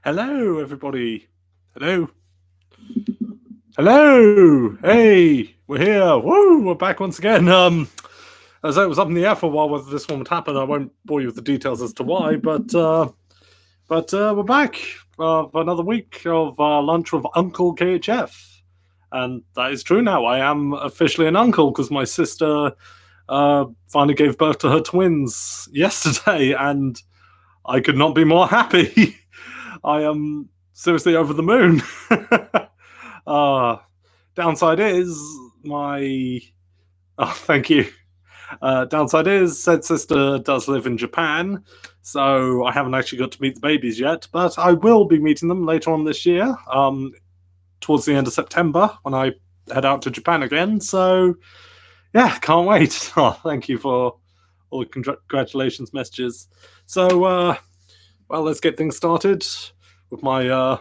Hello, everybody. Hello. Hello. Hey, we're here. Woo, we're back once again. As it was up in the air for a while whether this one would happen. I won't bore you with the details as to why, but we're back for another week of lunch with Uncle KHF. And that is true now. I am officially an uncle because my sister finally gave birth to her twins yesterday, and I could not be more happy. I am seriously over the moon. uh, Downside is my. Oh, thank you. Downside is said sister does live in Japan, so I haven't actually got to meet the babies yet, but I will be meeting them later on this year, towards the end of September when I head out to Japan again. So, yeah, can't wait. Oh, thank you for all the congratulations messages. So, well, let's get things started with my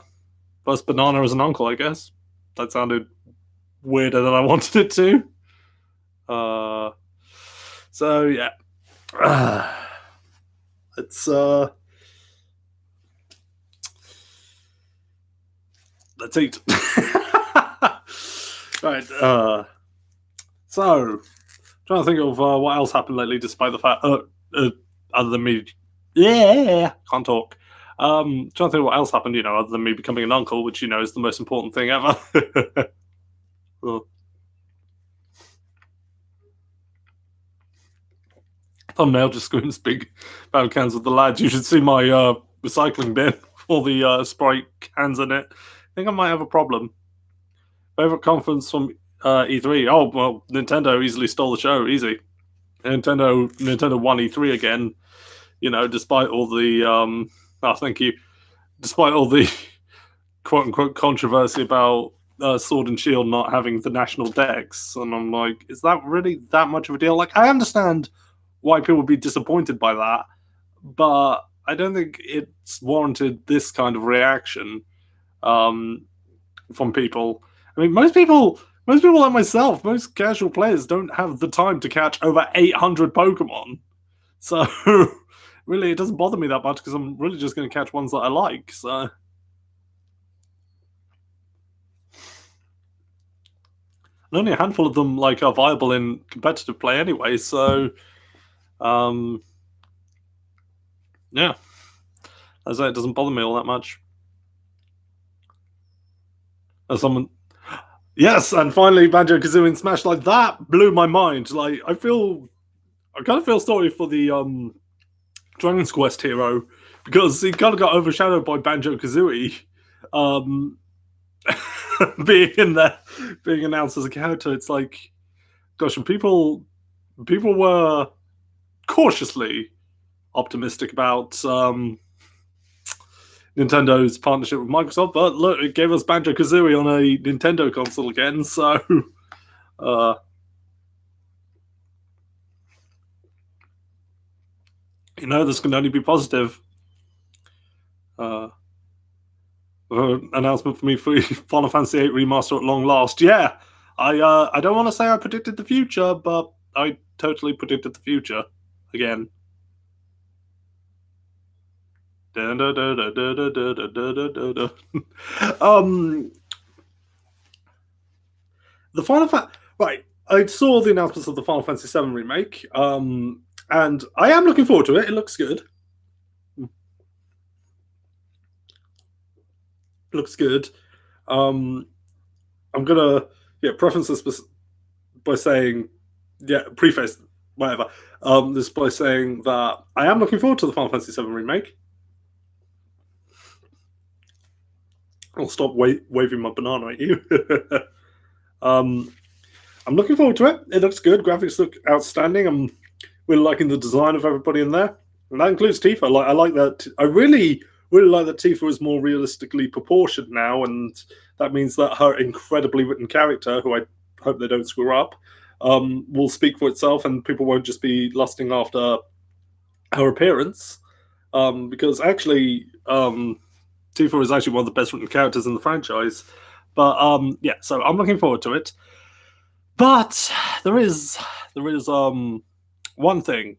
first banana as an uncle, I guess. That sounded weirder than I wanted it to. So yeah. Let's eat. Right. So trying to think of what else happened lately, despite the fact other than me. Yeah, can't talk. Trying to think what else happened, other than me becoming an uncle, which is the most important thing ever. Thumbnail just screams big battle cans with the lads. You should see my recycling bin with all the Sprite cans in it. I think I might have a problem. Favorite conference from E3? Oh, well, Nintendo easily stole the show. Easy. Nintendo won E3 again. Despite all the thank you. Despite all the quote unquote controversy about Sword and Shield not having the national decks, and I'm like, is that really that much of a deal? Like, I understand why people would be disappointed by that, but I don't think it's warranted this kind of reaction from people. I mean, most people like myself, most casual players don't have the time to catch over 800 Pokemon. So really, it doesn't bother me that much because I'm really just going to catch ones that I like. So. And only a handful of them are viable in competitive play anyway. So, yeah, as I say, it doesn't bother me all that much. As someone, yes, and finally Banjo-Kazooie in Smash, like that blew my mind. Like I kind of feel sorry for the Dragon's Quest hero because he kind of got overshadowed by Banjo-Kazooie. Being announced as a character, it's like, gosh, and people were cautiously optimistic about Nintendo's partnership with Microsoft, but look, it gave us Banjo-Kazooie on a Nintendo console again, so this can only be positive. Announcement for me for Final Fantasy VIII Remaster at long last. Yeah, I don't want to say I predicted the future, but I totally predicted the future again. The Final Fantasy. Right, I saw the announcements of the Final Fantasy VII remake, and I am looking forward to it. It looks good. Looks good. I'm gonna preface this by saying, preface whatever. This by saying that I am looking forward to the Final Fantasy VII remake. I'll stop waving my banana at you. I'm looking forward to it. It looks good. Graphics look outstanding. I'm really liking the design of everybody in there, and that includes Tifa. I like that. I really like that Tifa is more realistically proportioned now, and that means that her incredibly written character, who I hope they don't screw up, will speak for itself, and people won't just be lusting after her appearance. Because actually, Tifa is actually one of the best written characters in the franchise. But so I'm looking forward to it. But there is one thing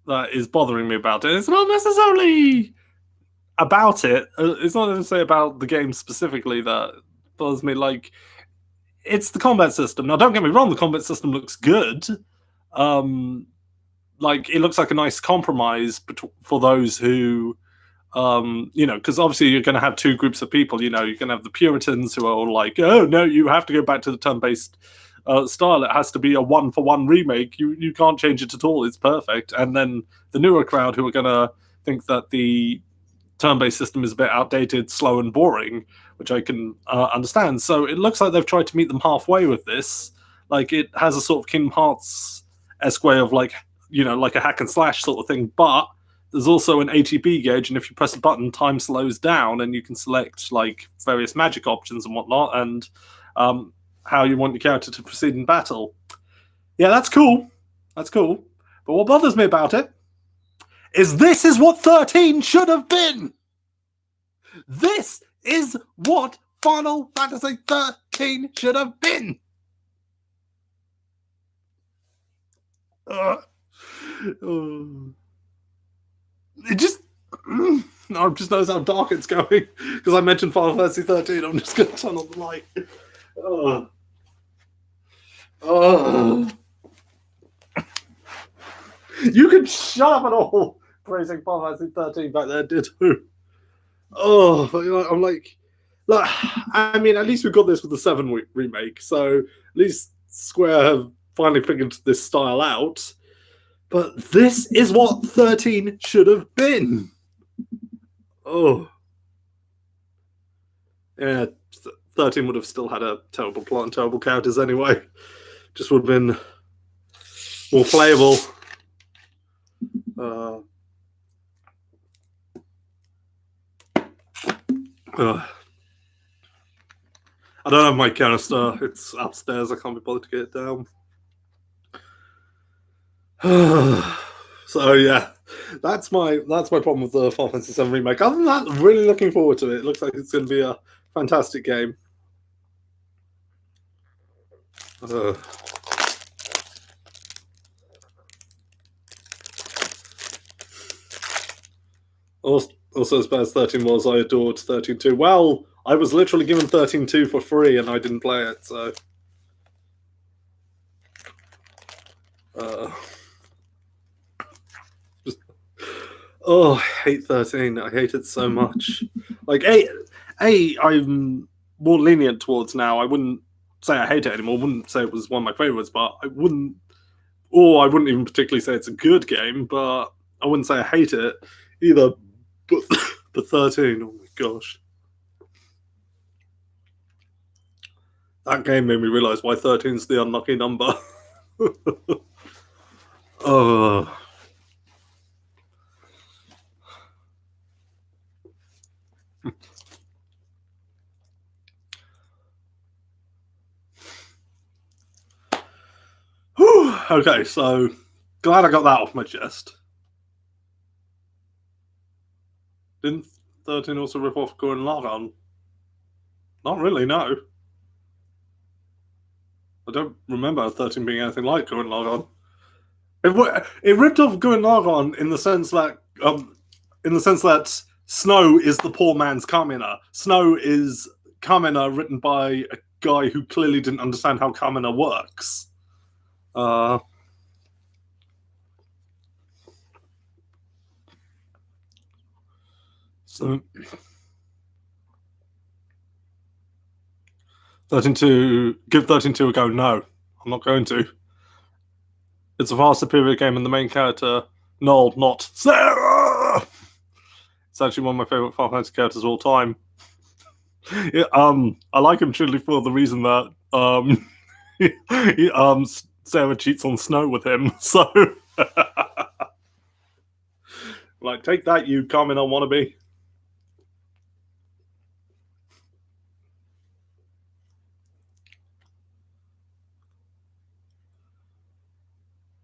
that is bothering me about it. It's not necessarily about it. It's not necessarily about the game specifically that bothers me. Like, it's the combat system. Now, don't get me wrong, the combat system looks good. Like, it looks like a nice compromise for those who, because obviously you're going to have two groups of people. You're going to have the Puritans who are all like, oh, no, you have to go back to the turn-based style. It has to be a one-for-one remake. You can't change it at all. It's perfect. And then the newer crowd who are going to think that the turn-based system is a bit outdated, slow, and boring, which I can understand. So it looks like they've tried to meet them halfway with this. Like, it has a sort of Kingdom Hearts-esque way of, like a hack and slash sort of thing, but there's also an ATB gauge, and if you press a button, time slows down, and you can select like various magic options and whatnot, and how you want your character to proceed in battle. Yeah, that's cool. That's cool. But what bothers me about it is this is what 13 should have been. This is what Final Fantasy 13 should have been. It just, I just knows how dark it's going because I mentioned Final Fantasy 13. I'm just going to turn on the light. You can shut up at all praising Final Fantasy 13 back there, did who? I'm like, look, I mean, at least we got this with the 7 remake, so at least Square have finally figured this style out. But this is what 13 should have been. Oh. Yeah, 13 would have still had a terrible plot and terrible characters anyway. Just would have been more playable. I don't have my canister. It's upstairs. I can't be bothered to get it down. So yeah, that's my problem with the Final Fantasy VII remake. Other than that, I'm really looking forward to it. It looks like it's going to be a fantastic game. Also, as bad as 13 was, I adored 13.2. Well, I was literally given 13.2 for free, and I didn't play it, so. I hate 13. I hate it so much. Like, I'm more lenient towards now. I wouldn't say I hate it anymore. I wouldn't say it was one of my favorites, but I wouldn't even particularly say it's a good game, but I wouldn't say I hate it either. But 13, oh my gosh. That game made me realize why 13 is the unlucky number. Okay, so glad I got that off my chest. Didn't 13 also rip off Gurren Lagann? Not really, no. I don't remember 13 being anything like Gurren Lagann. It ripped off Gurren Lagann in the sense that Snow is the poor man's Kamina. Snow is Kamina written by a guy who clearly didn't understand how Kamina works. So 13.2, give 13.2 a go. No, I'm not going to. It's a far superior game, and the main character, Noel, not Sarah. It's actually one of my favorite Final Fantasy characters of all time. I like him truly for the reason that Sarah cheats on Snow with him. So, like, take that, you Kamina wannabe.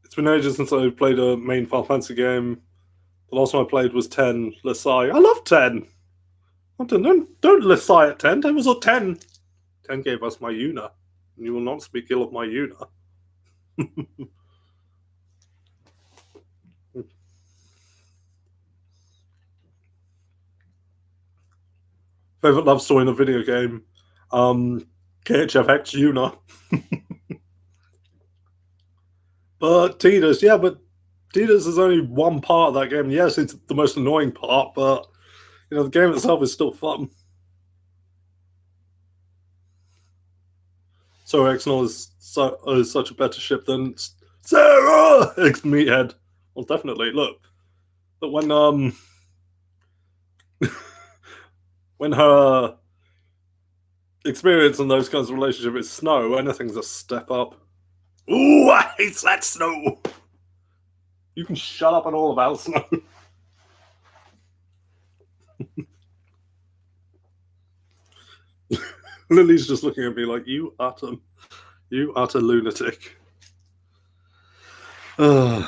It's been ages since I played a main Final Fantasy game. The last one I played was 10, Lesai. I love 10. Don't Lesai at 10. 10 was at 10. 10 gave us my Yuna. And you will not speak ill of my Yuna. Favorite love story in a video game? KHF X Una. But Tidus, yeah, but Tidus is only one part of that game. Yes, it's the most annoying part, but the game itself is still fun. So Exnol is such a better ship than Sarah X Meathead. Well, definitely. Look, but when her experience in those kinds of relationships is Snow, anything's a step up. Ooh, I hate that Snow. You can shut up and all about Snow. Lily's just looking at me like, you utter lunatic. I'm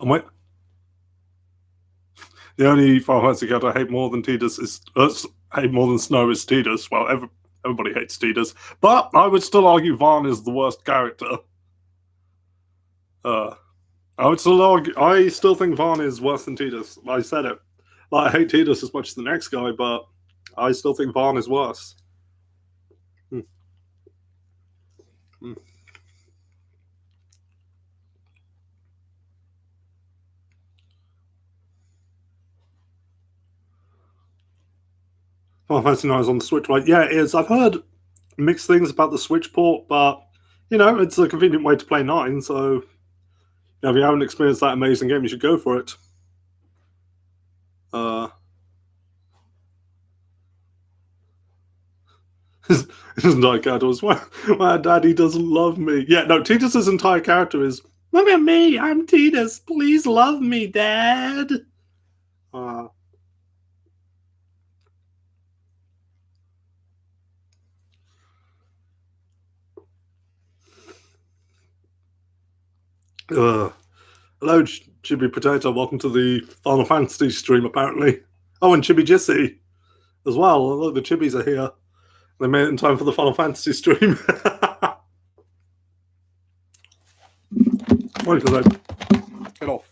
wait. The only Final Fantasy character I hate more than Tidus is hate more than Snow is Tidus. Well, everybody hates Tidus, but I would still argue Vaan is the worst character. I still think Vaan is worse than Tidus. I said it. Like, I hate Tidus as much as the next guy, but I still think Vaan is worse. Final Fantasy IX is on the Switch, right? Yeah, it is. I've heard mixed things about the Switch port, but it's a convenient way to play 9. So, if you haven't experienced that amazing game, you should go for it. His entire character was, my daddy doesn't love me. Yeah, no, Tidus' entire character is, look at me, I'm Tidus. Please love me, Dad. Hello, Chibi Potato. Welcome to the Final Fantasy stream, apparently. Oh, and Chibi Jissy as well. Look, the Chibis are here. They made it in time for the Final Fantasy stream. Wait till I get off.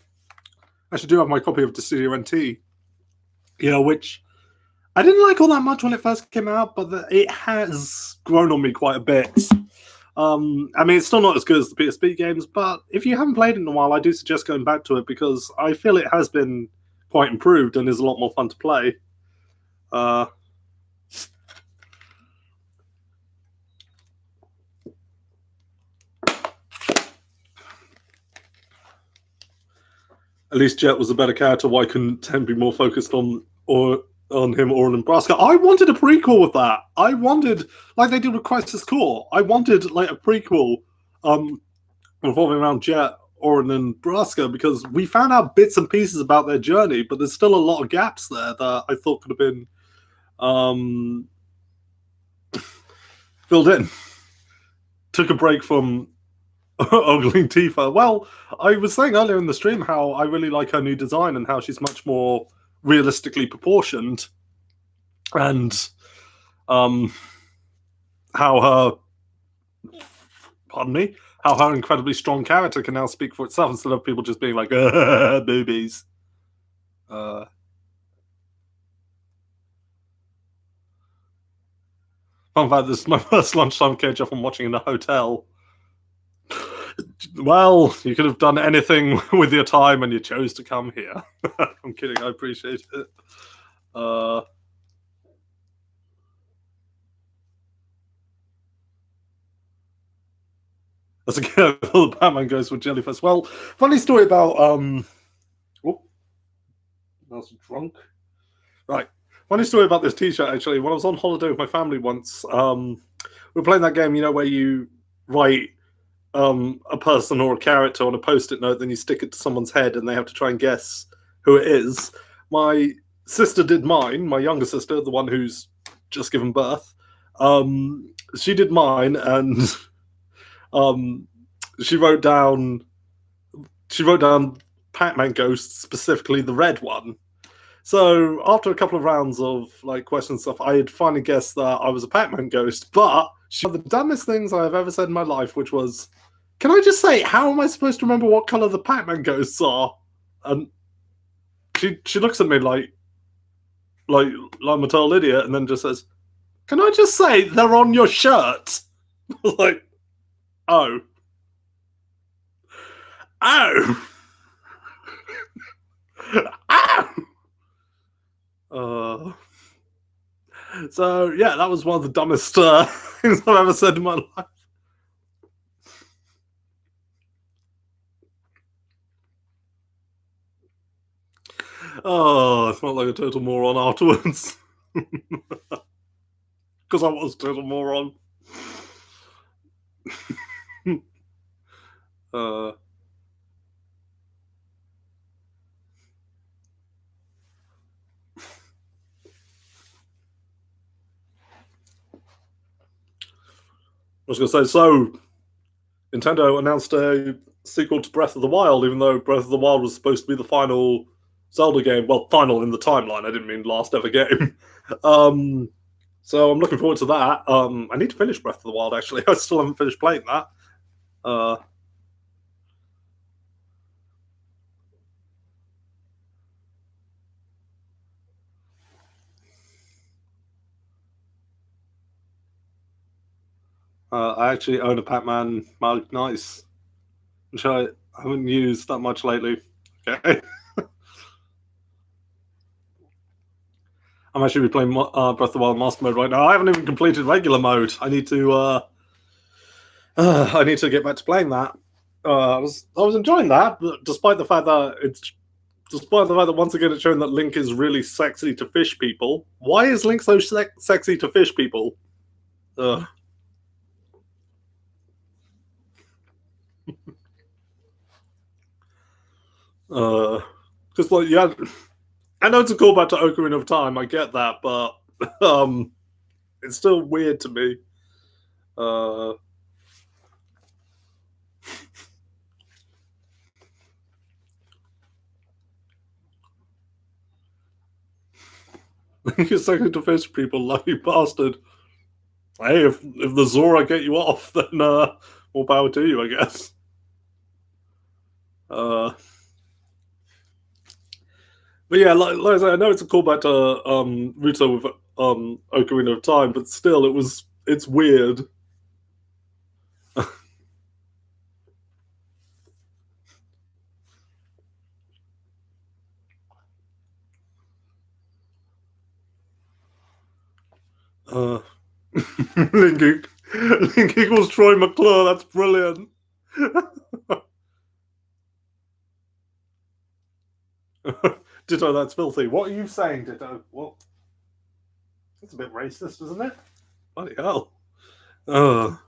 I actually do have my copy of Dissidia NT, which I didn't like all that much when it first came out, but it has grown on me quite a bit. I mean, it's still not as good as the PSP games, but if you haven't played it in a while, I do suggest going back to it because I feel it has been quite improved and is a lot more fun to play. At least Jet was a better character. Why couldn't 10 be more focused on him or Nebraska? I wanted a prequel with that. I wanted, like they did with Crisis Core, I wanted like a prequel revolving around Jet, Orin, and Nebraska because we found out bits and pieces about their journey, but there's still a lot of gaps there that I thought could have been filled in. Took a break from ogling Tifa. Well, I was saying earlier in the stream how I really like her new design and how she's much more realistically proportioned, and how her incredibly strong character can now speak for itself instead of people just being like boobies. Fun fact, this is my first lunchtime KHF I'm watching in a hotel. Well, you could have done anything with your time and you chose to come here. I'm kidding, I appreciate it. That's a good the Batman goes with Jellyfish. Well, funny story about I was drunk. Right. Funny story about this t-shirt actually. When I was on holiday with my family once, we were playing that game, where you write a person or a character on a post-it note, then you stick it to someone's head and they have to try and guess who it is. My sister did mine, my younger sister, the one who's just given birth. She did mine, and she wrote down Pac-Man Ghost, specifically the red one. So after a couple of rounds of like questions and stuff, I had finally guessed that I was a Pac-Man Ghost, but she had the dumbest things I have ever said in my life, which was, Can I just say, how am I supposed to remember what color the Pac-Man ghosts are? And she looks at me like I'm a total idiot, and then just says, "Can I just say they're on your shirt?" Like, oh, ow, ow. So yeah, that was one of the dumbest things I've ever said in my life. Oh, I felt like a total moron afterwards. Because I was a total moron. I was going to say, so Nintendo announced a sequel to Breath of the Wild, even though Breath of the Wild was supposed to be the final Zelda game. Well, final in the timeline. I didn't mean last ever game. So I'm looking forward to that. I need to finish Breath of the Wild, actually. I still haven't finished playing that. I actually own a Pac-Man mug. Nice. Which I haven't used that much lately. Okay. I'm actually playing Breath of the Wild Master Mode right now. I haven't even completed regular mode. I need to get back to playing that. I was enjoying that, but despite the fact that once again it's shown that Link is really sexy to fish people. Why is Link so sexy to fish people? Because like yeah, I know it's a callback to Ocarina of Time. I get that, but it's still weird to me. You're second to fish people, lucky bastard. Hey, if the Zora get you off, then more power to you, I guess. But yeah, like I say, I know it's a callback to Ruto with Ocarina of Time, but still, it's weird. Link equals Troy McClure. That's brilliant. Ditto, that's filthy. What are you saying, Ditto? What? That's a bit racist, isn't it? Bloody hell. No,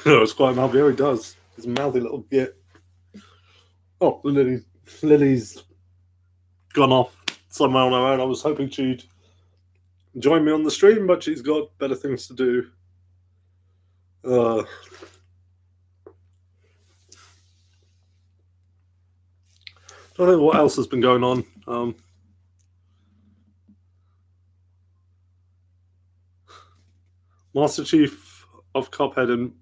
it's quite mouthy. Oh, he does. He's a mouthy little git. Oh, Lily's gone off somewhere on her own. I was hoping she'd join me on the stream, but she's got better things to do. Don't know what else has been going on. Master Chief of Cuphead and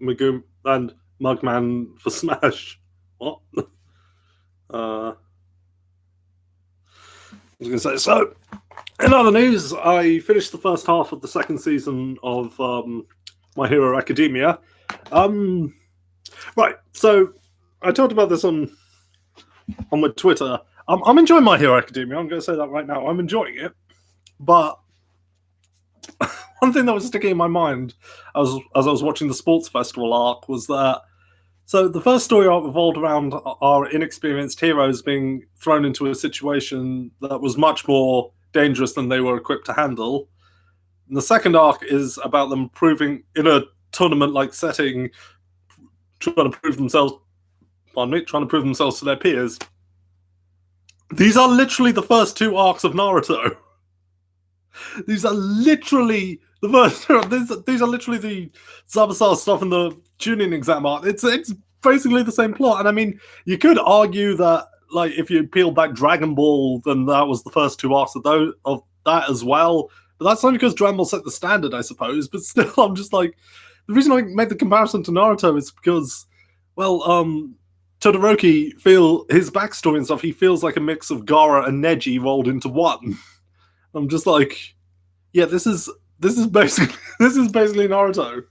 Mugman for Smash. What? I was going to say, so in other news, I finished the first half of the second season of My Hero Academia. Right, so I talked about this on my Twitter. I'm enjoying My Hero Academia. I'm going to say that right now. I'm enjoying it, but one thing that was sticking in my mind as I was watching the sports festival arc was that. So the first story arc revolved around our inexperienced heroes being thrown into a situation that was much more dangerous than they were equipped to handle. And the second arc is about them proving in a tournament-like setting, trying to prove themselves to their peers. These are literally the first two arcs of Naruto. These are literally the first. These are literally the Zabasar stuff in the tuning exam arc. It's basically the same plot, and I mean, you could argue that like if you peel back Dragon Ball, then that was the first two arcs of that as well. But that's only because Dragon Ball set the standard, I suppose. But still, I'm just like, the reason I made the comparison to Naruto is because, well, Todoroki his backstory and stuff. He feels like a mix of Gaara and Neji rolled into one. I'm just like, yeah, this is basically Naruto.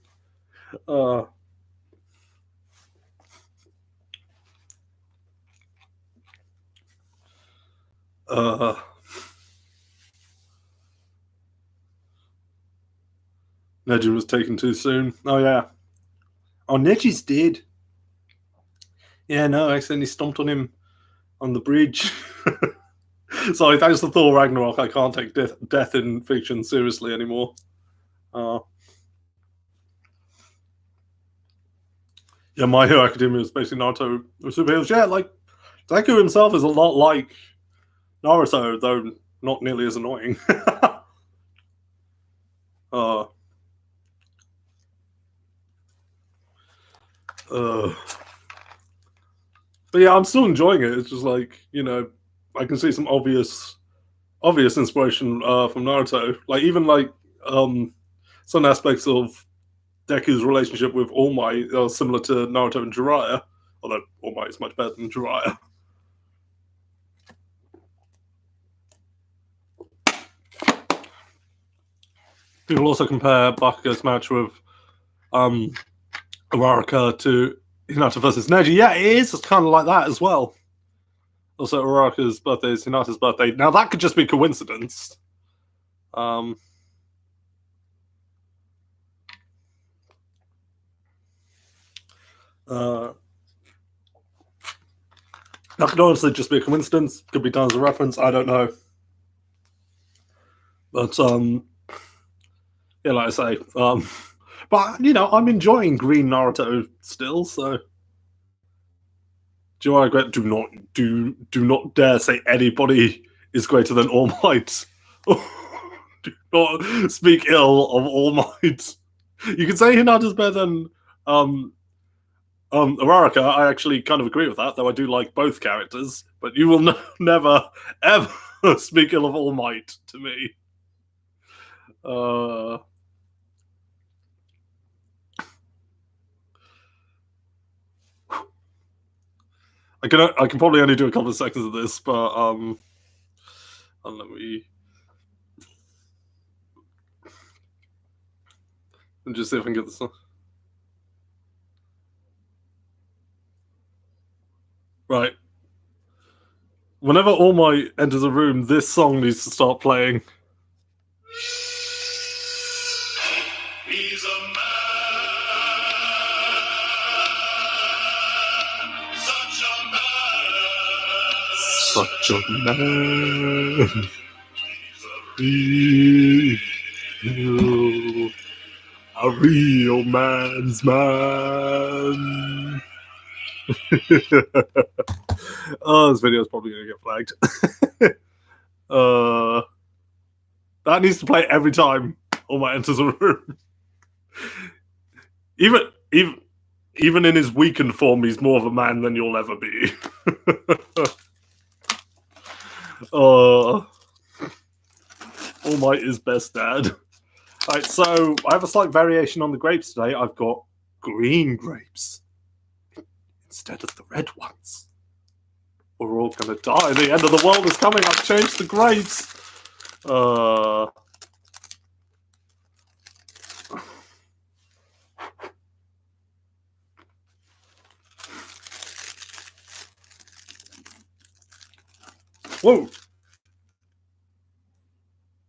Neji was taken too soon. Oh yeah. Oh, Neji's dead. Yeah, no, I accidentally stomped on him on the bridge. Sorry, thanks to Thor Ragnarok, I can't take death in fiction seriously anymore. Yeah, My Hero Academia is basically Naruto with superheroes. Yeah, like Deku himself is a lot like Naruto, though not nearly as annoying. But yeah, I'm still enjoying it. It's just like, I can see some obvious inspiration from Naruto. Like even like some aspects of Deku's relationship with All Might are similar to Naruto and Jiraiya, although All Might is much better than Jiraiya. People also compare Bakugo's match with Uraraka to Hinata versus Neji. Yeah, it is kind of like that as well. Also, Uraraka's birthday is Hinata's birthday. Now, that could just be coincidence. That could honestly just be a coincidence. Could be done as a reference. I don't know. But, yeah, like I say, but, I'm enjoying Green Naruto still, so... Do I regret? Do not dare say anybody is greater than All Might. Do not speak ill of All Might. You can say Hinata's better than Uraraka. I actually kind of agree with that, though I do like both characters. But you will never ever speak ill of All Might to me. I can probably only do a couple of seconds of this, but let me just see if I can get this. Right. Whenever All Might enters a room, this song needs to start playing. He's a man, such a man. A real man's man. Oh, this video is probably going to get flagged. That needs to play every time All Might enters a room. Even in his weakened form, he's more of a man than you'll ever be. All Might is best dad. Alright, so I have a slight variation on the grapes today. I've got green grapes instead of the red ones. We're all gonna die. The end of the world is coming. I've changed the grapes. Whoa!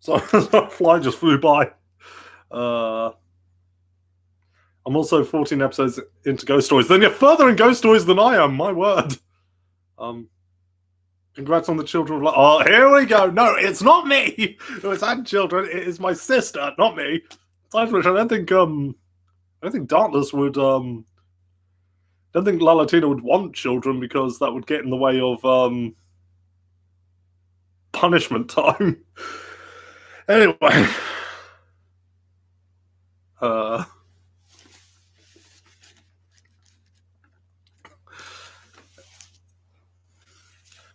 So a fly just flew by. I'm also 14 episodes into Ghost Stories. Then you're further in Ghost Stories than I am. My word. Congrats on the Children of Light. Oh, here we go. No, it's not me who has had children. It is my sister, not me. Besides which, I don't think Darkness would. I don't think Lalatina would want children because that would get in the way of punishment time. Anyway.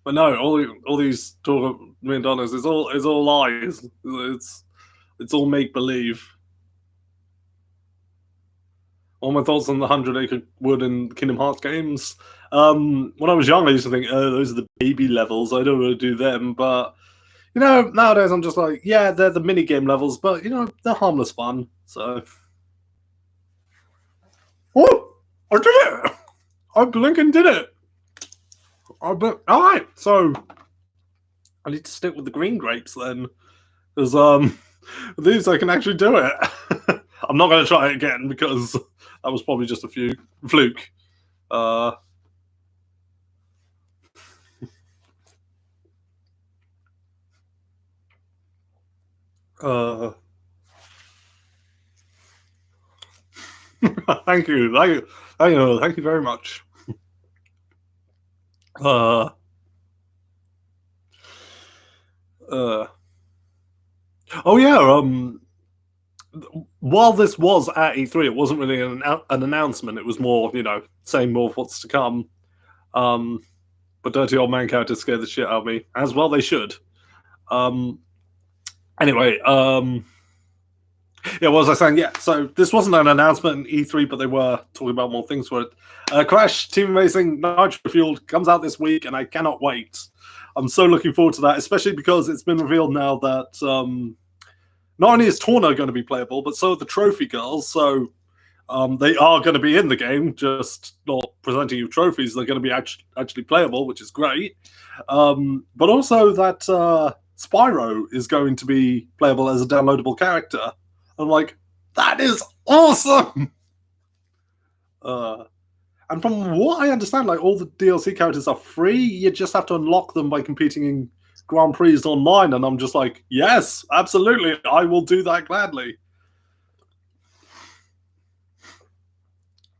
But no, all these talk of $1 million is all lies. It's all make believe. All my thoughts on the 100-acre wood in Kingdom Hearts games. When I was young, I used to think, oh, those are the baby levels. I don't want to do them. But, nowadays I'm just like, yeah, they're the mini game levels, but, they're harmless fun. So. Oh, I did it! I blinking did it! All right, so I need to stick with the green grapes then. Because, with these I can actually do it. I'm not going to try it again because that was probably just a fluke. Thank you. Thank you very much. Oh yeah. While this was at E3, it wasn't really an announcement. It was more, saying more of what's to come. But dirty old man characters scared the shit out of me, as well they should. Anyway, yeah, what was I saying? Yeah, so this wasn't an announcement in E3, but they were talking about more things for it. Crash Team Racing Nitro Fueled comes out this week, and I cannot wait. I'm so looking forward to that, especially because it's been revealed now that not only is Torna going to be playable, but so are the Trophy Girls. So they are going to be in the game, just not presenting you trophies. They're going to be actually playable, which is great. But also that Spyro is going to be playable as a downloadable character. I'm like, that is awesome! And from what I understand, like all the DLC characters are free. You just have to unlock them by competing in Grand Prix online. And I'm just like, yes, absolutely. I will do that gladly.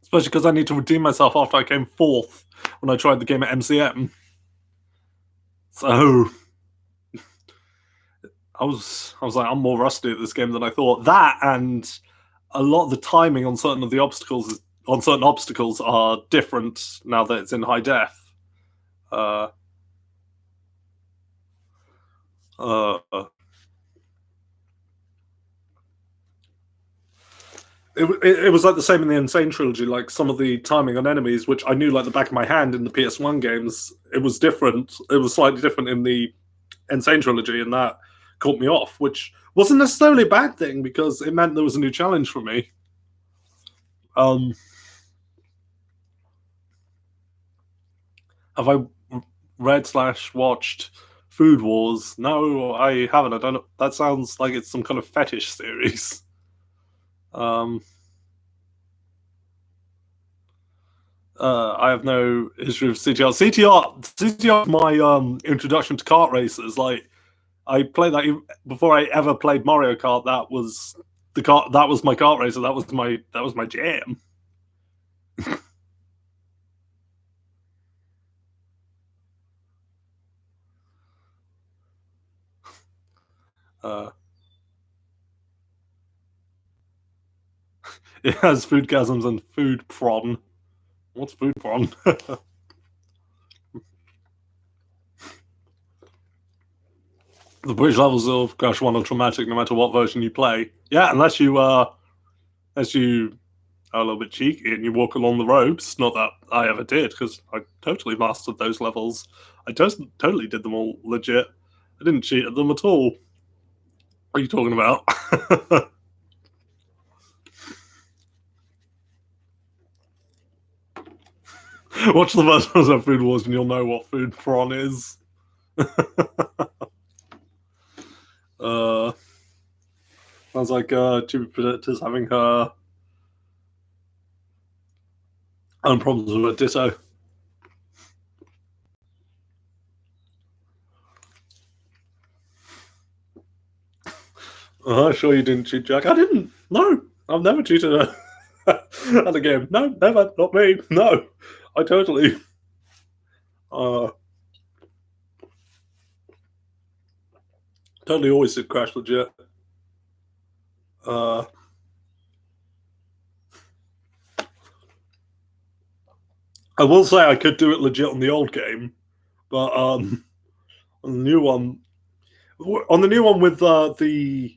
Especially because I need to redeem myself after I came fourth when I tried the game at MCM. So I was like, I'm more rusty at this game than I thought. That and a lot of the timing on certain obstacles are different now that it's in high def. It was like the same in the Insane trilogy. Like some of the timing on enemies, which I knew like the back of my hand in the PS1 games, it was different. It was slightly different in the Insane trilogy, and that caught me off, which wasn't necessarily a bad thing because it meant there was a new challenge for me. Have I read/watched Food Wars? No, I haven't. I don't know. That sounds like it's some kind of fetish series. I have no history of CTR. CTR is my introduction to kart races. Like I played that before I ever played Mario Kart. That was That was my kart racer. That was my jam. It has foodgasms and food prawn. What's food prawn? The bridge levels of Crash 1 are traumatic no matter what version you play. Yeah, unless you are a little bit cheeky and you walk along the ropes. Not that I ever did, because I totally mastered those levels. I totally did them all legit. I didn't cheat at them at all. What are you talking about? Watch the versions of Food Wars and you'll know what food prawn is. Sounds like Jimmy Predictor's having her own problems with a ditto. Sure you didn't cheat, Jack. I didn't. No, I've never cheated at a game. No, never. Not me. No, I totally. Totally always did Crash legit. I will say I could do it legit on the old game, But on the new one, with the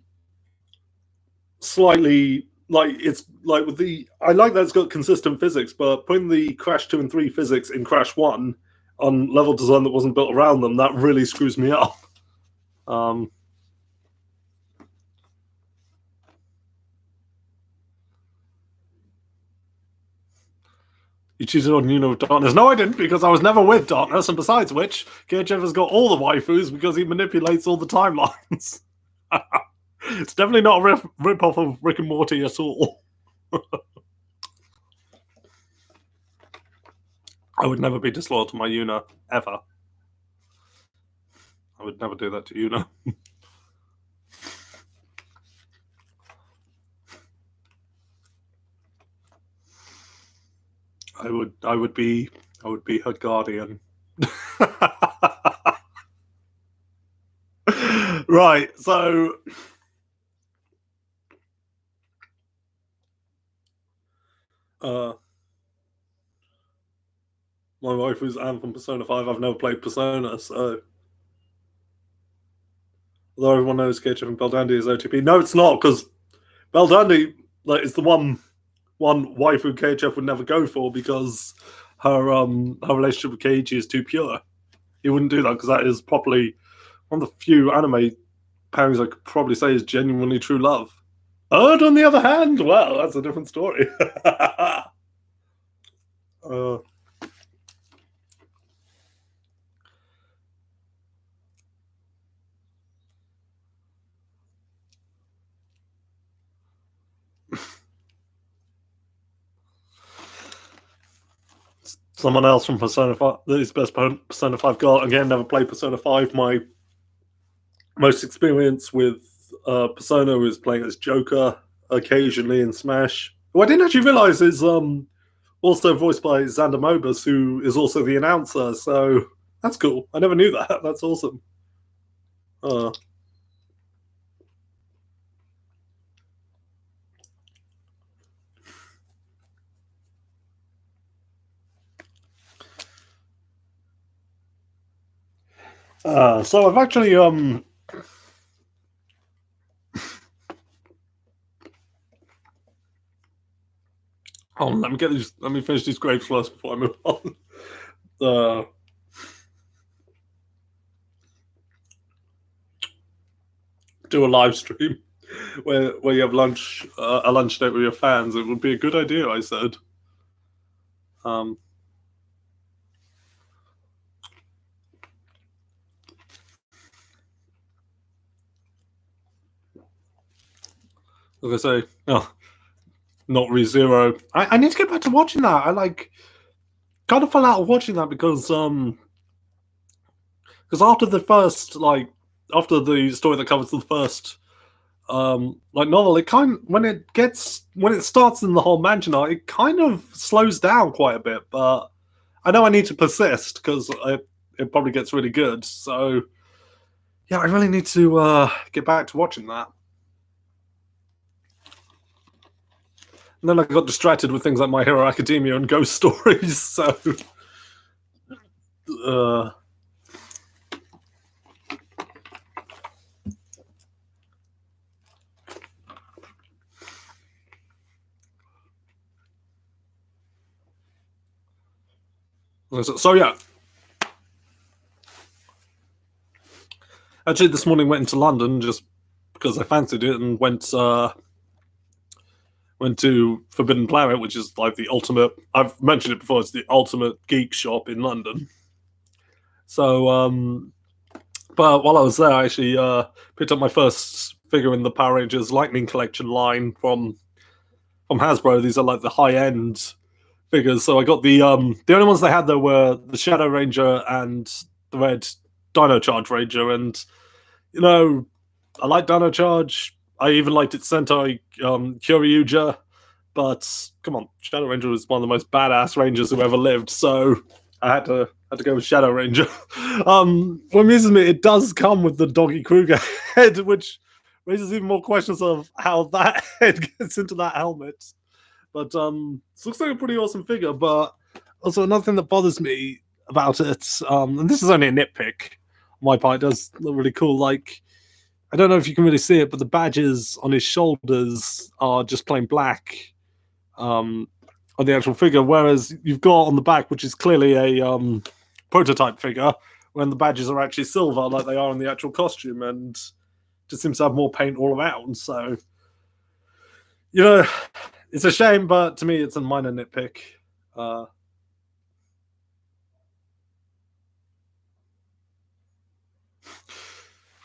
slightly like it's like with the I like that it's got consistent physics, but putting the Crash 2 and 3 physics in Crash 1 on level design that wasn't built around them, that really screws me up. You cheated on Uno with Darkness. No, I didn't, because I was never with Darkness, and besides which, KHF has got all the waifus because he manipulates all the timelines. It's definitely not a rip-off of Rick and Morty at all. I would never be disloyal to my Una, ever. I would never do that to Una. I would be her guardian. Right, so my wife was Anne from Persona 5. I've never played Persona, so although everyone knows KHF and Beldandy is OTP. No, it's not, because Beldandy is the one waifu KHF would never go for, because her relationship with Keiichi is too pure. He wouldn't do that, because that is properly one of the few anime pairings I could probably say is genuinely true love. Erd, on the other hand, well, that's a different story. Someone else from Persona 5, his best Persona 5 girl. Again, never played Persona 5. My most experience with Persona was playing as Joker occasionally in Smash. Who I didn't actually realize is also voiced by Xander Mobus, who is also the announcer. So that's cool. I never knew that. That's awesome. So I've actually oh, let me finish these grapes first before I move on. Do a live stream where you have lunch, a lunch date with your fans. It would be a good idea, I said. Like I say, not ReZero. I need to get back to watching that. I kind of fell out of watching that because after the first after the story that covers the first novel, it when it starts in the whole mansion arc, it kind of slows down quite a bit. But I know I need to persist because it probably gets really good. So yeah, I really need to get back to watching that. And then I got distracted with things like My Hero Academia and ghost stories. So yeah. Actually, this morning went into London just because I fancied it, and went to Forbidden Planet, which is like the ultimate. I've mentioned it before. It's the ultimate geek shop in London. So, but while I was there, I actually picked up my first figure in the Power Rangers Lightning Collection line from Hasbro. These are like the high end figures. So I got the only ones they had there were the Shadow Ranger and the red Dino Charge Ranger, and you know, I like Dino Charge. I even liked its Sentai Kyoryuja, but come on, Shadow Ranger was one of the most badass Rangers who ever lived, so I had to go with Shadow Ranger. What amuses me, it does come with the Doggy Kruger head, which raises even more questions of how that head gets into that helmet. But it looks like a pretty awesome figure. But also another thing that bothers me, about it, and this is only a nitpick on my part. It does look really cool. Like, I don't know if you can really see it, but the badges on his shoulders are just plain black on the actual figure, whereas you've got on the back, which is clearly a prototype figure, when the badges are actually silver, like they are in the actual costume, and just seems to have more paint all around. So, it's a shame, but to me, it's a minor nitpick.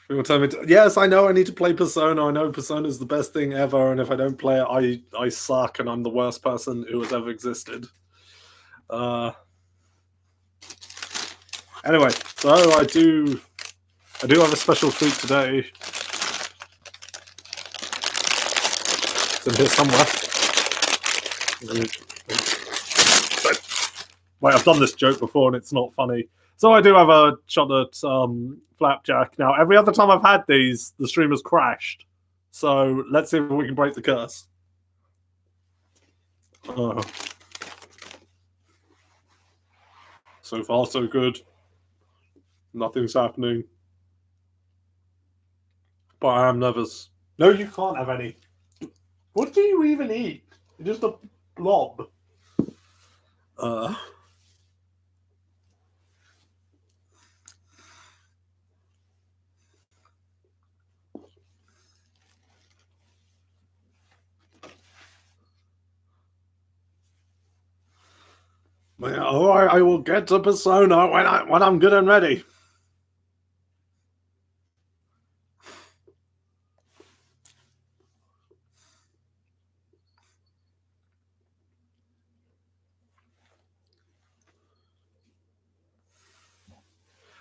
People tell me, yes, I know I need to play Persona. I know Persona is the best thing ever, and if I don't play it, I suck, and I'm the worst person who has ever existed. Anyway, so I do have a special treat today. It's in here somewhere. Wait, I've done this joke before, and it's not funny. So I do have a shot at Flapjack. Now, every other time I've had these, the stream has crashed. So let's see if we can break the curse. So far, so good. Nothing's happening. But I am nervous. No, you can't have any. What do you even eat? You're just a blob. All right, I will get to Persona when I'm good and ready.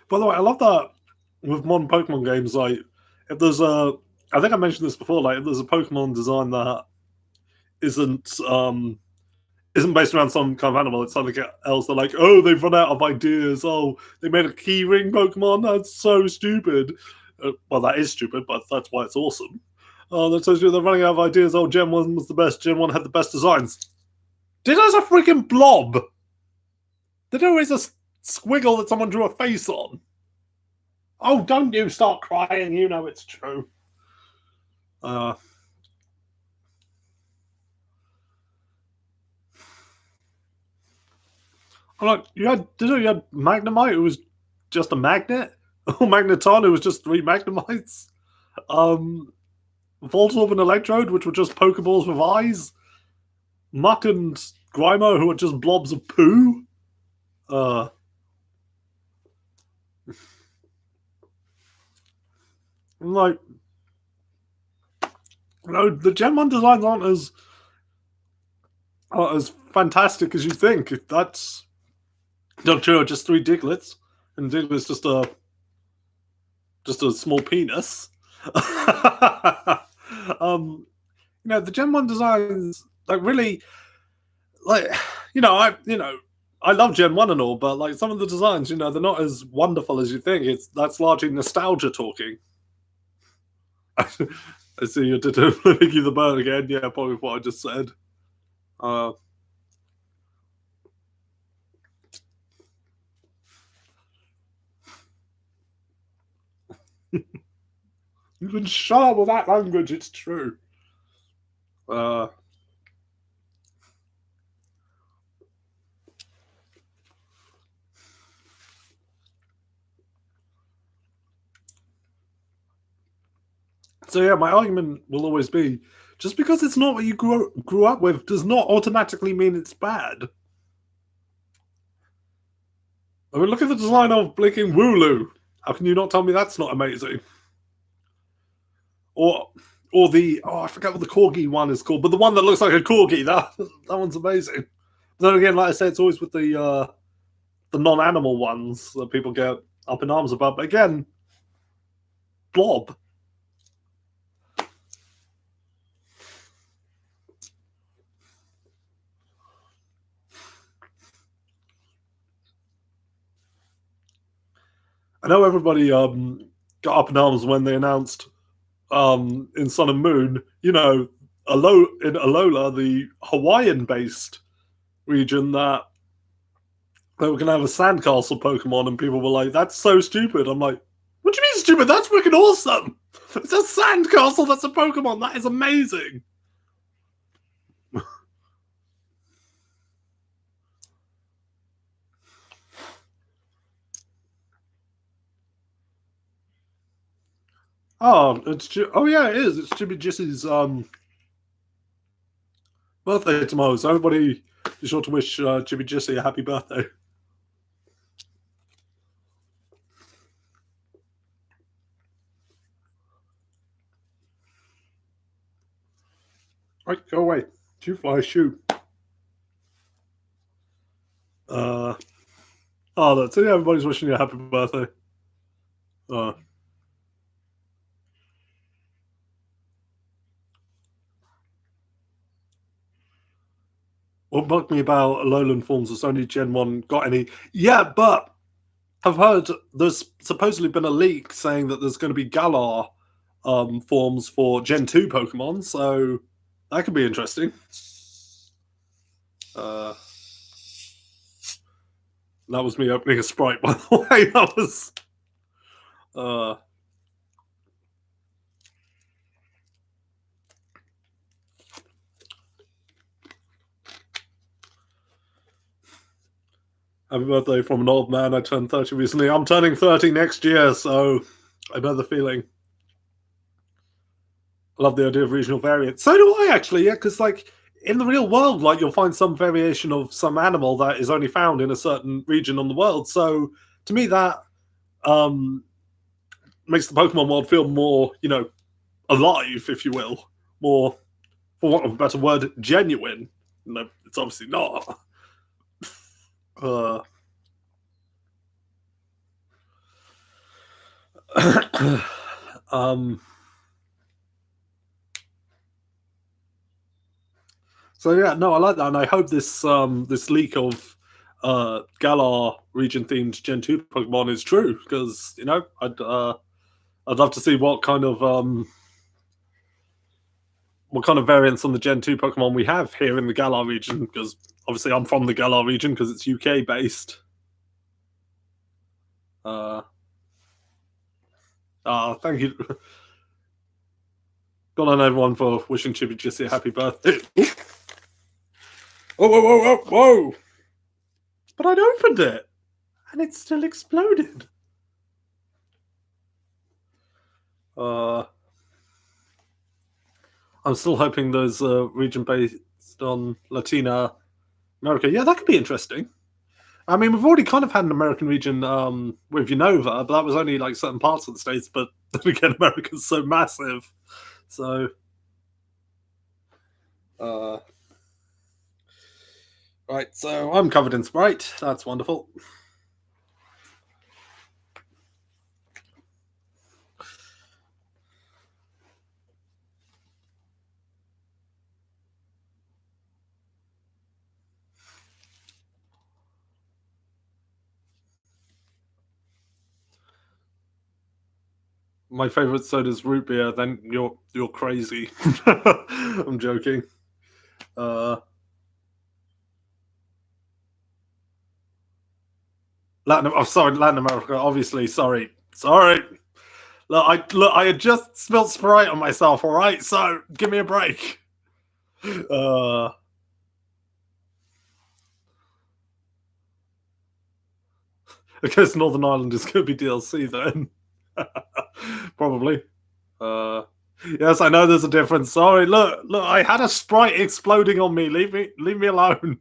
By the way, I love that with modern Pokemon games. Like, if there's I think I mentioned this before. Like, if there's a Pokemon design that isn't based around some kind of animal, it's something else. They're like, oh, they've run out of ideas. Oh, they made a keyring Pokemon. That's so stupid. Well, that is stupid, but that's why it's awesome. That's so stupid. They're running out of ideas. Oh, Gen 1 was the best. Gen 1 had the best designs. Ditto's a freaking blob. Ditto is a squiggle that someone drew a face on. Oh, don't you start crying. You know it's true. Like, you had Magnemite, who was just a magnet. Or Magneton, who was just 3 Magnemites. Voltorb and Electrode, which were just Pokeballs with eyes. Muck and Grimo, who are just blobs of poo. Like, the Gen 1 designs aren't as fantastic as you think. That's not true. Just 3 Diglets, and Diglet's just a small penis. The Gen 1 designs, like, really, like, I love Gen 1 and all, but like some of the designs, they're not as wonderful as you think. That's largely nostalgia talking. I see you did Mickey the Bird again. Yeah, probably what I just said. You can shut up with that language, it's true. So yeah, my argument will always be, just because it's not what you grew up with does not automatically mean it's bad. I mean, look at the design of Blinking Wooloo. How can you not tell me that's not amazing? Or I forget what the corgi one is called, but the one that looks like a corgi, that one's amazing. But then again, like I say, it's always with the non-animal ones that people get up in arms about. But again, blob. I know everybody got up in arms when they announced in Sun and Moon, in Alola, the Hawaiian-based region, that they were going to have a sandcastle Pokemon, and people were like, "That's so stupid." I'm like, "What do you mean stupid? That's freaking awesome! It's a sandcastle. That's a Pokemon. That is amazing." Oh, oh yeah, it is. It's Jimmy Jiss's birthday tomorrow, so everybody be sure to wish Jimmy Jissy a happy birthday. Right, go away. You fly, shoot. Oh, that's it. Everybody's wishing you a happy birthday. What bugged me about Alolan forms was only Gen 1 got any. Yeah, but I've heard there's supposedly been a leak saying that there's going to be Galar forms for Gen 2 Pokemon, so that could be interesting. That was me opening a Sprite, by the way. That was. Happy birthday from an old man. I turned 30 recently. I'm turning 30 next year, so I know the feeling. I love the idea of regional variants. So do I, actually, yeah, because, like, in the real world, like, you'll find some variation of some animal that is only found in a certain region on the world. So, to me, that makes the Pokemon world feel more, alive, if you will. More, for want of a better word, genuine. No, it's obviously not. So yeah, no, I like that, and I hope this this leak of Galar region themed Gen 2 Pokemon is true, because I'd love to see what kind of variants on the Gen 2 Pokemon we have here in the Galar region, because obviously I'm from the Galar region because it's UK based. Thank you. Good on everyone for wishing Chibi Jissy a happy birthday. Whoa, whoa, whoa, whoa, whoa! But I'd opened it, and it still exploded. I'm still hoping there's a region based on Latina America. Yeah, that could be interesting. I mean, we've already kind of had an American region with Unova, but that was only like certain parts of the States. But then again, America's so massive. So, right, so I'm covered in Sprite. That's wonderful. My favorite soda is root beer. Then you're crazy. I'm joking. Latin America. Obviously, sorry. Look, I had just spilled Sprite on myself. All right, so give me a break. I guess Northern Ireland is going to be DLC then. Probably. Yes, I know there's a difference. Sorry, look, I had a Sprite exploding on me. Leave me alone.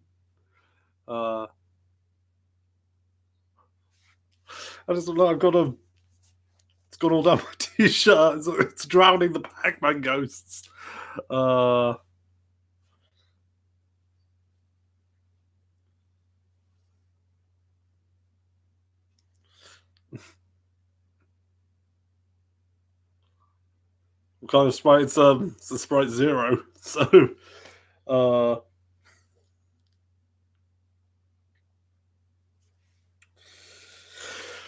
I've got a. It's gone all down my t-shirt. It's drowning the Pac-Man ghosts. What kind of Sprite? It's a Sprite Zero. So,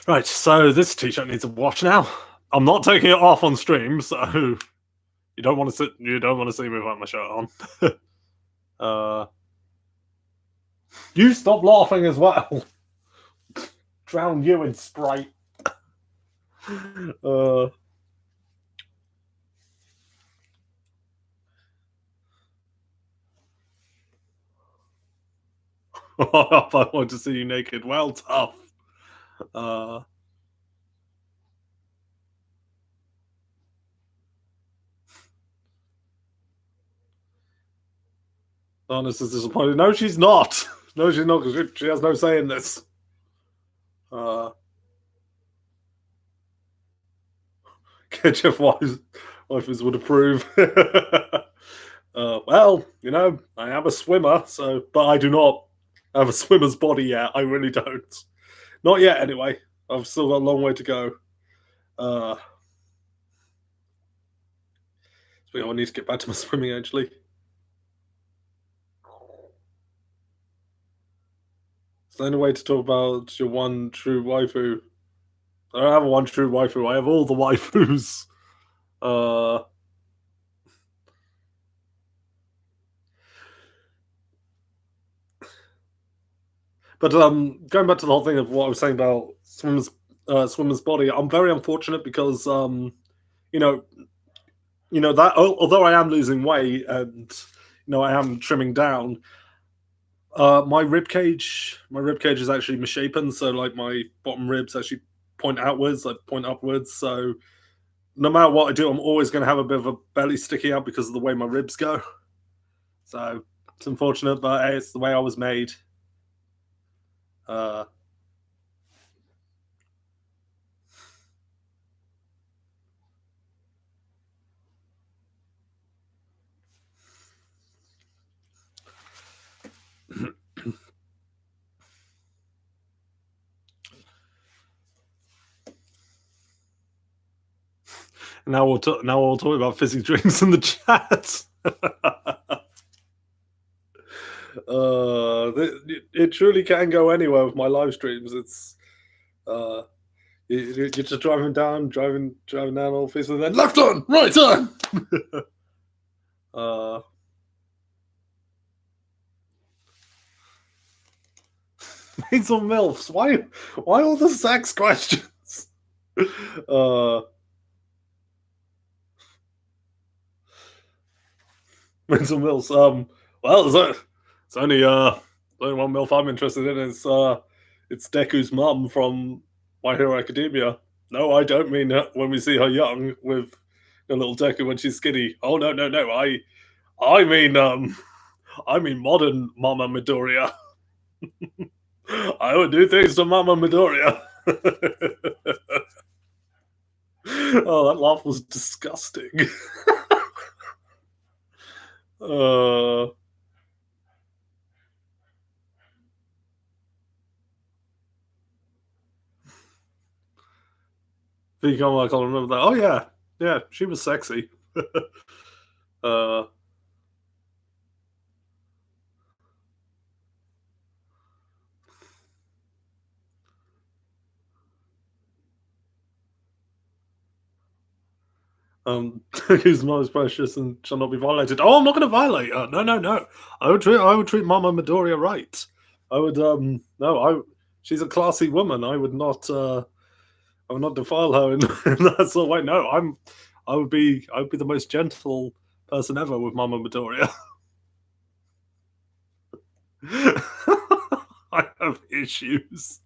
right. So this t-shirt needs a wash now. I'm not taking it off on stream, so you don't want to see me without my shirt on. You stop laughing as well. drown you in Sprite. I want to see you naked. Well, tough. Honest is disappointed. No, she's not. No, she's not, because she has no say in this. KHF wifers would approve. Well, you know, I am a swimmer, but I do not have a swimmer's body yet. I really don't. Not yet, anyway. I've still got a long way to go. So I need to get back to my swimming, actually. Is there any way to talk about your one true waifu? I don't have a one true waifu. I have all the waifus. But going back to the whole thing of what I was saying about swimmer's body, I'm very unfortunate because you know that although I am losing weight and I am trimming down, my rib cage is actually misshapen, so like my bottom ribs actually point outwards, like point upwards. So no matter what I do, I'm always going to have a bit of a belly sticking out because of the way my ribs go. So it's unfortunate, but hey, it's the way I was made. Now we'll talk about fizzy drinks in the chat. It truly can go anywhere with my live streams. It's you're just driving down all face, and then left turn, right turn. Hazel MILFs. Why all the sex questions? Hazel MILFs. Well, it's only one MILF I'm interested in. It's Deku's mum from My Hero Academia. No, I don't mean when we see her young with a little Deku when she's skinny. Oh no. I mean modern Mama Midoriya. I would do things to Mama Midoriya. Oh, that laugh was disgusting. I can't remember that. Oh yeah, she was sexy. Who's most precious and shall not be violated. Oh, I'm not going to violate her. No. I would treat Mama Midoriya right. I would she's a classy woman. I would not defile her in that sort of way. No, I would be the most gentle person ever with Mama Midoriya. I have issues.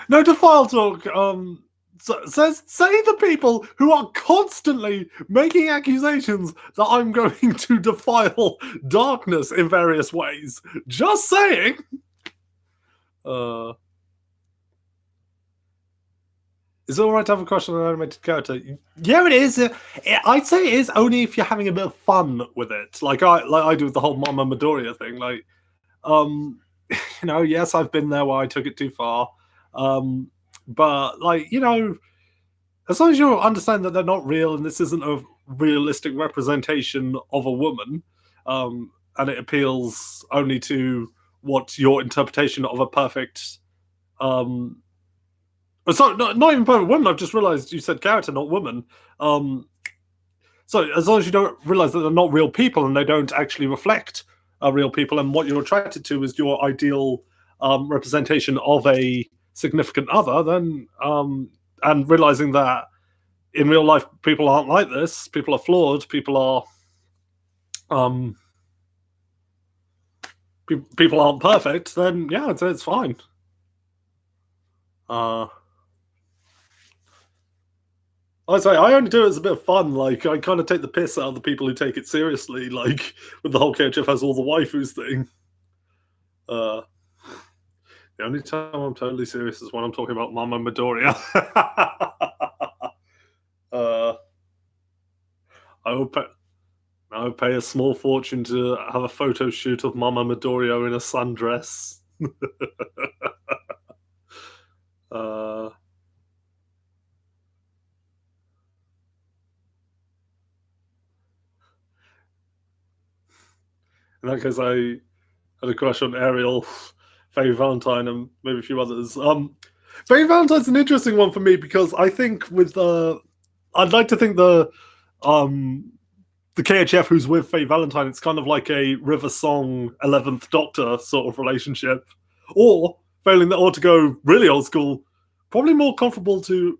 No defile talk. Say the people who are constantly making accusations that I'm going to defile darkness in various ways. Just saying. Is it alright to have a crush on an animated character? Yeah, it is. I'd say it is only if you're having a bit of fun with it, like I do with the whole Mama Midoriya thing. Like, yes, I've been there where I took it too far. But like, as long as you understand that they're not real and this isn't a realistic representation of a woman, and it appeals only to what your interpretation of a perfect, um, sorry, not even perfect woman. I've just realised you said character, not woman. Um, so as long as you don't realise that they're not real people and they don't actually reflect real people, and what you're attracted to is your ideal representation of a significant other, then and realizing that in real life people aren't like this, people are flawed, people are um people aren't perfect, then yeah, it's fine. uh I say I only do it as a bit of fun. Like, I kind of take the piss out of the people who take it seriously, like with the whole KHF has all the waifus thing. uh the only time I'm totally serious is when I'm talking about Mama Midoriya. uh I would pay, I would pay a small fortune to have a photo shoot of Mama Midoriya in a sundress. uh in that case, I had a crush on Ariel, Faye Valentine, and maybe a few others. Faye Valentine's an interesting one for me because I think I'd like to think um, the KHF who's with Faye Valentine, it's kind of like a River Song 11th Doctor sort of relationship, or failing that, or to go really old school, probably more comparable to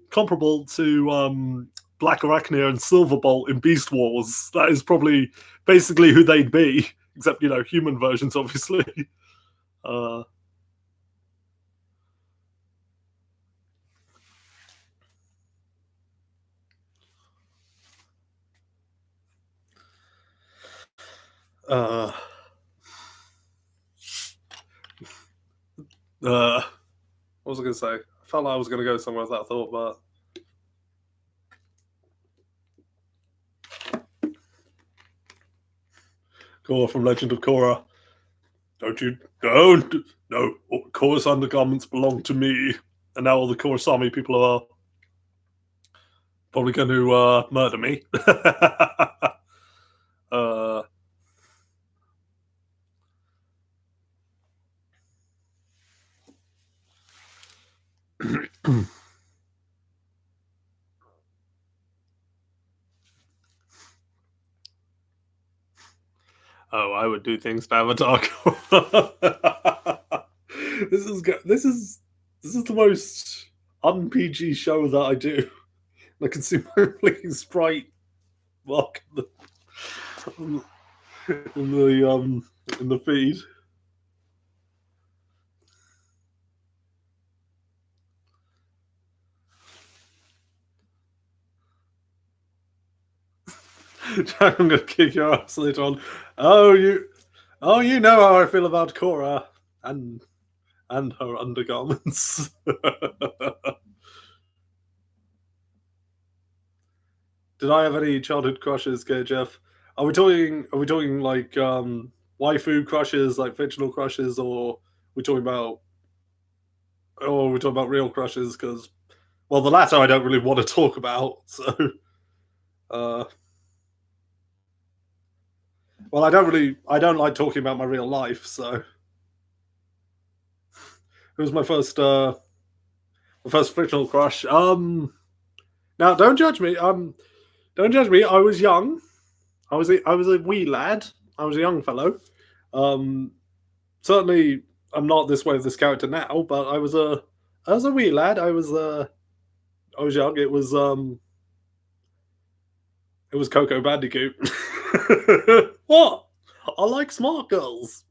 Black Arachnia and Silverbolt in Beast Wars. That is probably basically who they'd be, except human versions, obviously. Uh, uh, what was I going to say? I felt like I was going to go somewhere with that thought, but Korra from Legend of Korra. Don't. No, Korra's undergarments belong to me. And now all the Korrasami people are probably going to murder me. uh, oh, I would do things to Avatar. This is the most un-PG show that I do. I can see my flicking sprite mark in the feed. I'm gonna kick your ass later on. Oh, you know how I feel about Korra and her undergarments. Did I have any childhood crushes, KHF? Are we talking like waifu crushes, like fictional crushes, or we talking about or are we talking about real crushes? Because well, the latter I don't really want to talk about. So, uh, well, I don't like talking about my real life. So, it was my first fictional crush. Now don't judge me. Don't judge me. I was young. I was a wee lad. I was a young fellow. Um, Certainly, I'm not this way with this character now, but I was a wee lad. I was young. It was Coco Bandicoot. What? I like smart girls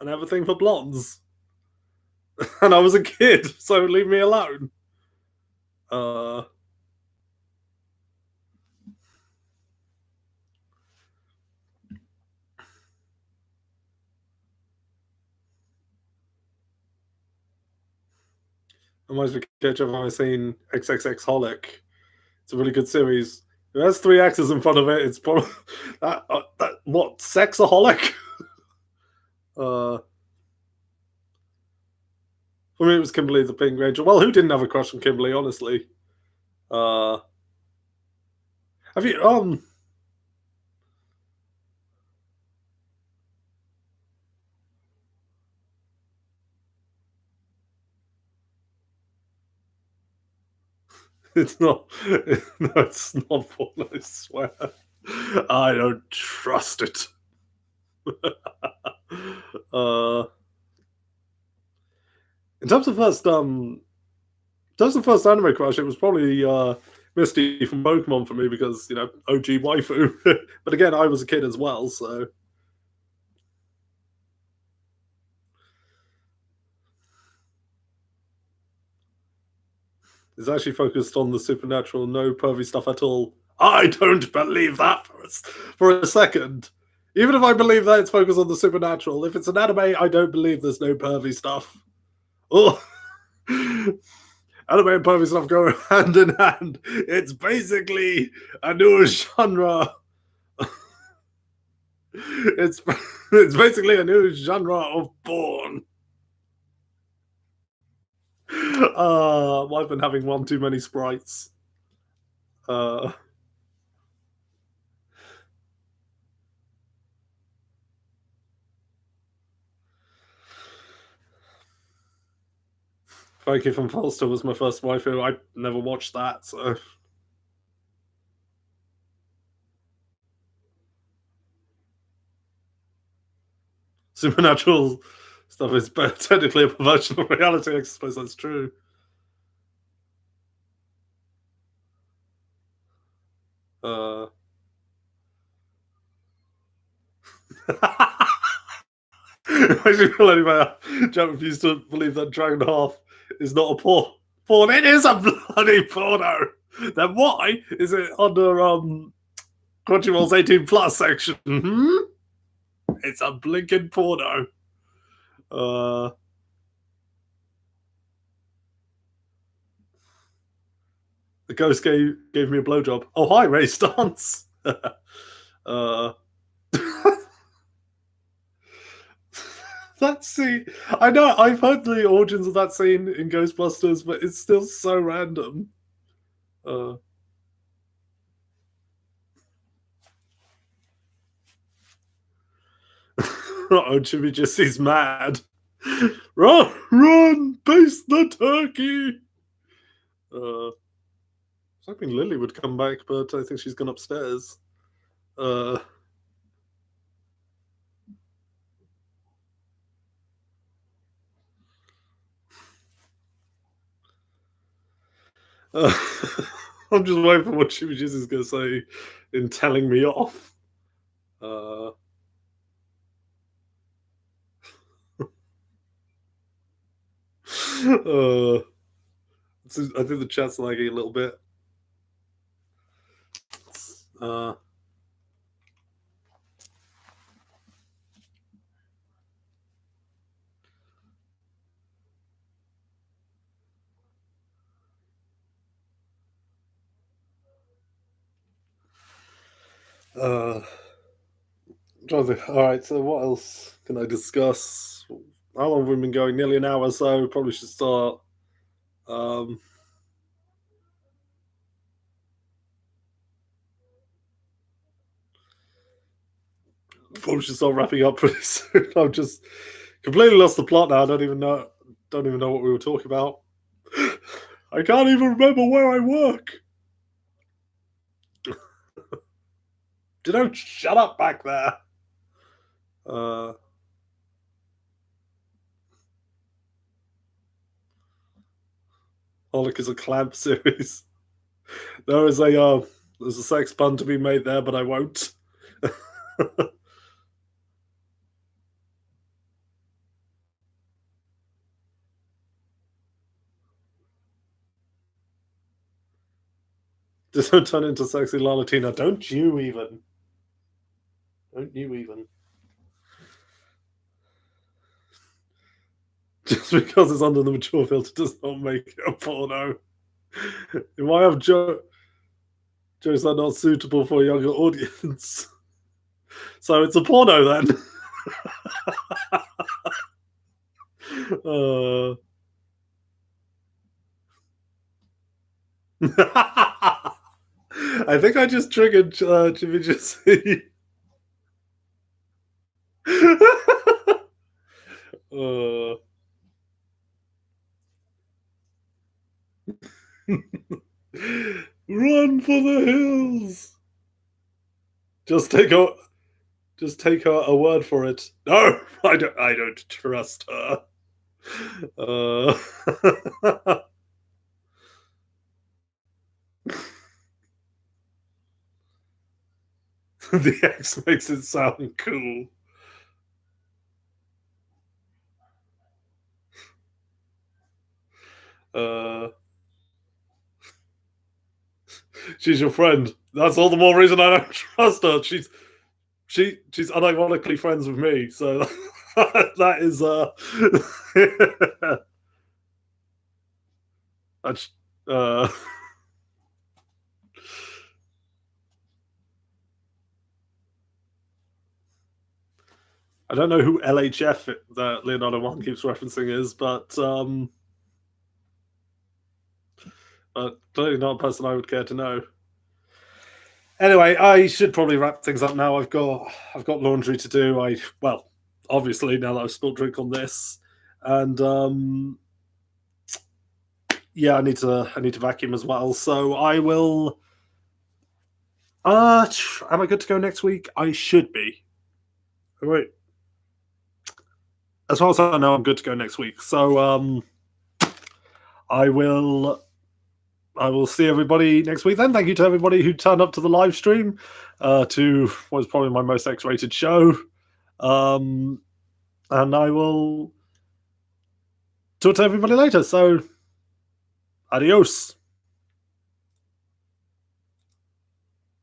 and have a thing for blondes. And I was a kid, so leave me alone. Uh, I might catch up. I've seen XXX Holic. It's a really good series. It has three X's in front of it. It's probably that what sexaholic. Uh, for me, it was Kimberly the Pink Ranger. Well, who didn't have a crush on Kimberly? Honestly, Have you It's not. No, it's not porn. I swear. I don't trust it. uh, in terms of first anime crush, it was probably Misty from Pokemon for me because OG waifu. But again, I was a kid as well, so it's actually focused on the supernatural, no pervy stuff at all. I don't believe that for a second. Even if I believe that it's focused on the supernatural, if it's an anime, I don't believe there's no pervy stuff. Oh, anime and pervy stuff go hand in hand. It's basically a new genre. It's it's basically a new genre of porn. I've been having one too many sprites. Uh, Frankie from Falster was my first waifu. I never watched that, so supernatural stuff is technically a perversion of reality. I suppose that's true. Uh, Actually, feel better. Jack refused to believe that Dragon Half is not a porn. It is a bloody porno. Then why is it under Crunchyroll's 18 plus section? It's a blinking porno. The ghost gave me a blowjob. Oh, hi, Ray Stance. That scene, I know, I've heard the origins of that scene in Ghostbusters, but it's still so random. Jimmy just is mad. Run, baste the turkey. I was hoping Lily would come back, but I think she's gone upstairs. I'm just waiting for what Jimmy Jesus is going to say in telling me off. I think the chat's lagging a little bit. All right, so what else can I discuss? How long have we been going? Nearly an hour, so probably should start. Probably should start wrapping up pretty soon. I've just completely lost the plot now. I don't even know what we were talking about. I can't even remember where I work. Don't shut up back there. Holic is a clamp series. There's a sex pun to be made there, but I won't. Just don't turn into sexy Lalatina. Don't you even. Don't you even. Just because it's under the mature filter does not make it a porno. It might have jokes that are not suitable for a younger audience. So it's a porno then. I think I just triggered Jimmy Jesse. uh, Run for the hills. Just take a a word for it. No, I don't. I don't trust her. Uh, the X makes it sound cool. Uh, she's your friend. That's all the more reason I don't trust her. She's unironically friends with me, so that is that's, uh I don't know who LHF that Leonardo One keeps referencing is, but clearly not a person I would care to know. Anyway, I should probably wrap things up now. I've got laundry to do. Well, obviously now that I've spilled drink on this, and yeah, I need to vacuum as well. So I will. Am I good to go next week? I should be. Wait, as far as I know, I'm good to go next week. So I will see everybody next week then. Thank you to everybody who turned up to the live stream, to what was probably my most X-rated show. And I will talk to everybody later. So, adios.